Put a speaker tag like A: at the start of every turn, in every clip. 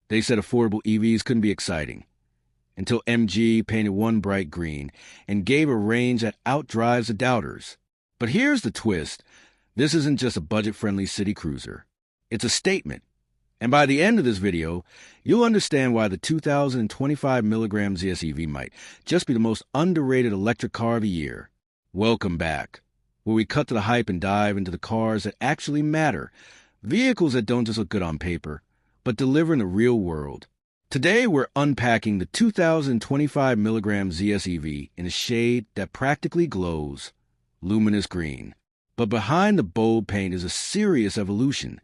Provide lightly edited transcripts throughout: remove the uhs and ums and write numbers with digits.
A: They said affordable EVs couldn't be exciting, until MG painted one bright green and gave a range that outdrives the doubters. But here's the twist. This isn't just a budget-friendly city cruiser. It's a statement. And by the end of this video, you'll understand why the 2025 milligram ZS EV might just be the most underrated electric car of the year. Welcome back, where we cut to the hype and dive into the cars that actually matter, vehicles that don't just look good on paper, but deliver in the real world. Today, we're unpacking the 2025 milligram ZS EV in a shade that practically glows, luminous green. But behind the bold paint is a serious evolution,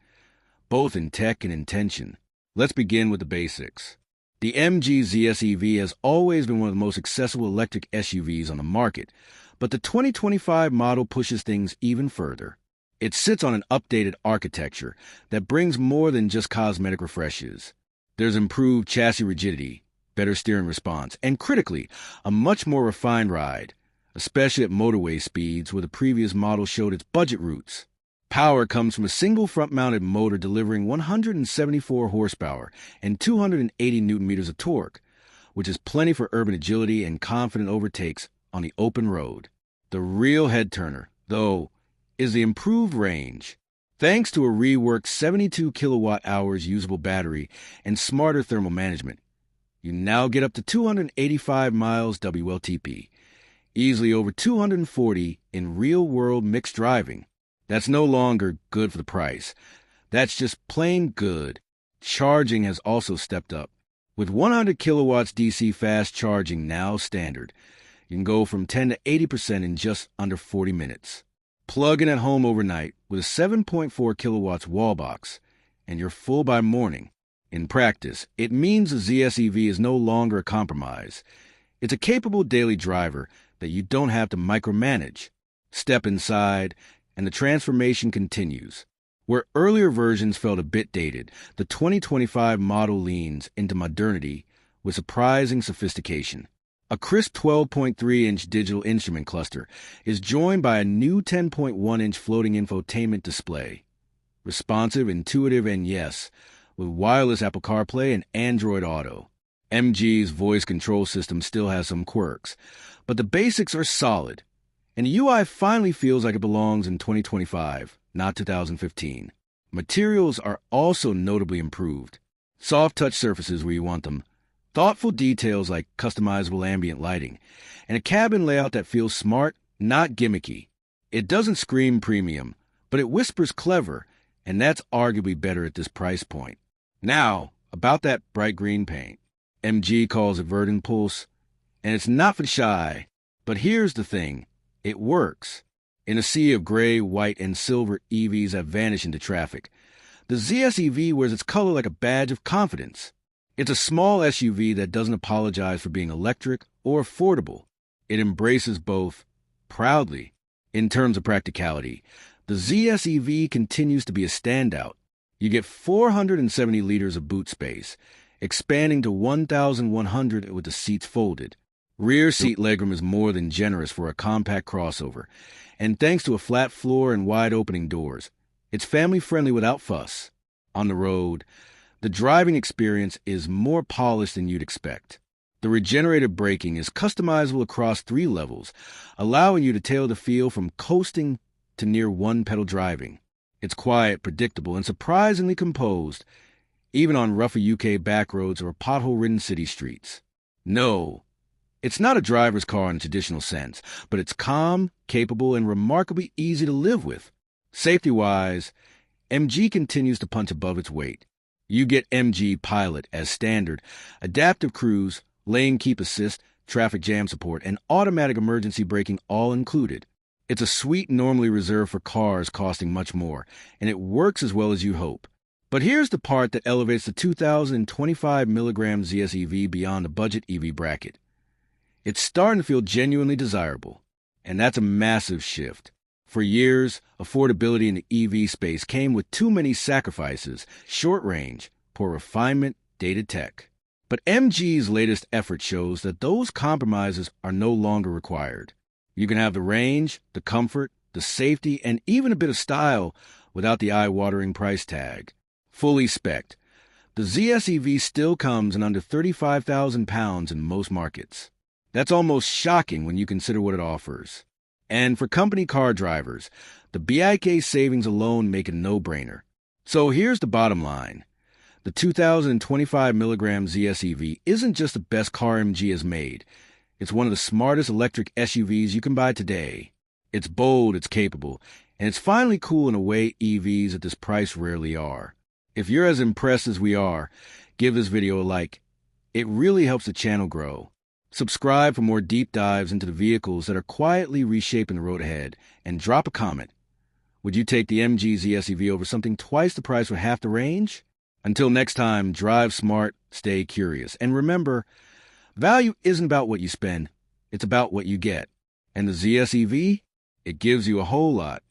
A: both in tech and intention. Let's begin with the basics. The MG ZS EV has always been one of the most accessible electric SUVs on the market, but the 2025 model pushes things even further. It sits on an updated architecture that brings more than just cosmetic refreshes. There's improved chassis rigidity, better steering response, and critically, a much more refined ride, especially at motorway speeds where the previous model showed its budget roots. Power comes from a single front-mounted motor delivering 174 horsepower and 280 newton-meters of torque, which is plenty for urban agility and confident overtakes on the open road. The real head-turner, though, is the improved range. Thanks to a reworked 72 kilowatt-hours usable battery and smarter thermal management, you now get up to 285 miles WLTP, easily over 240 in real-world mixed driving. That's no longer good for the price. That's just plain good. Charging has also stepped up. With 100 kilowatts DC fast charging now standard, you can go from 10 to 80% in just under 40 minutes. Plug in at home overnight with a 7.4 kilowatts wall box, and you're full by morning. In practice, it means the ZS EV is no longer a compromise. It's a capable daily driver that you don't have to micromanage. Step inside, and the transformation continues. Where earlier versions felt a bit dated, the 2025 model leans into modernity with surprising sophistication. A crisp 12.3-inch digital instrument cluster is joined by a new 10.1-inch floating infotainment display. Responsive, intuitive, and yes, with wireless Apple CarPlay and Android Auto. MG's voice control system still has some quirks, but the basics are solid, and the UI finally feels like it belongs in 2025, not 2015. Materials are also notably improved. Soft touch surfaces where you want them, thoughtful details like customizable ambient lighting, and a cabin layout that feels smart, not gimmicky. It doesn't scream premium, but it whispers clever, and that's arguably better at this price point. Now, about that bright green paint. MG calls it Verdant Pulse, and it's not for the shy. But here's the thing. It works. In a sea of gray, white, and silver EVs that vanish into traffic, the ZS EV wears its color like a badge of confidence. It's a small SUV that doesn't apologize for being electric or affordable. It embraces both proudly. In terms of practicality, the ZS EV continues to be a standout. You get 470 liters of boot space, expanding to 1,100 with the seats folded. Rear seat legroom is more than generous for a compact crossover, and thanks to a flat floor and wide opening doors, it's family-friendly without fuss. On the road, the driving experience is more polished than you'd expect. The regenerative braking is customizable across 3 levels, allowing you to tailor the feel from coasting to near one-pedal driving. It's quiet, predictable, and surprisingly composed, even on rougher UK backroads or pothole-ridden city streets. No, it's not a driver's car in a traditional sense, but it's calm, capable, and remarkably easy to live with. Safety-wise, MG continues to punch above its weight. You get MG Pilot as standard, adaptive cruise, lane keep assist, traffic jam support, and automatic emergency braking all included. It's a suite normally reserved for cars costing much more, and it works as well as you hope. But here's the part that elevates the 2025 milligram ZS EV beyond the budget EV bracket. It's starting to feel genuinely desirable, and that's a massive shift. For years, affordability in the EV space came with too many sacrifices, short range, poor refinement, dated tech. But MG's latest effort shows that those compromises are no longer required. You can have the range, the comfort, the safety, and even a bit of style without the eye-watering price tag. Fully spec'd, The ZSEV still comes in under 35,000 pounds in most markets. That's almost shocking when you consider what it offers. And for company car drivers, the BIK savings alone make it a no-brainer. So here's the bottom line. The 2025 milligram ZSEV isn't just the best car MG has made. It's one of the smartest electric SUVs you can buy today. It's bold, it's capable, and it's finally cool in a way EVs at this price rarely are. If you're as impressed as we are, give this video a like. It really helps the channel grow. Subscribe for more deep dives into the vehicles that are quietly reshaping the road ahead, and drop a comment. Would you take the MG ZSEV over something twice the price with half the range? Until next time, drive smart, stay curious, and remember, value isn't about what you spend, it's about what you get. And the ZSEV, it gives you a whole lot.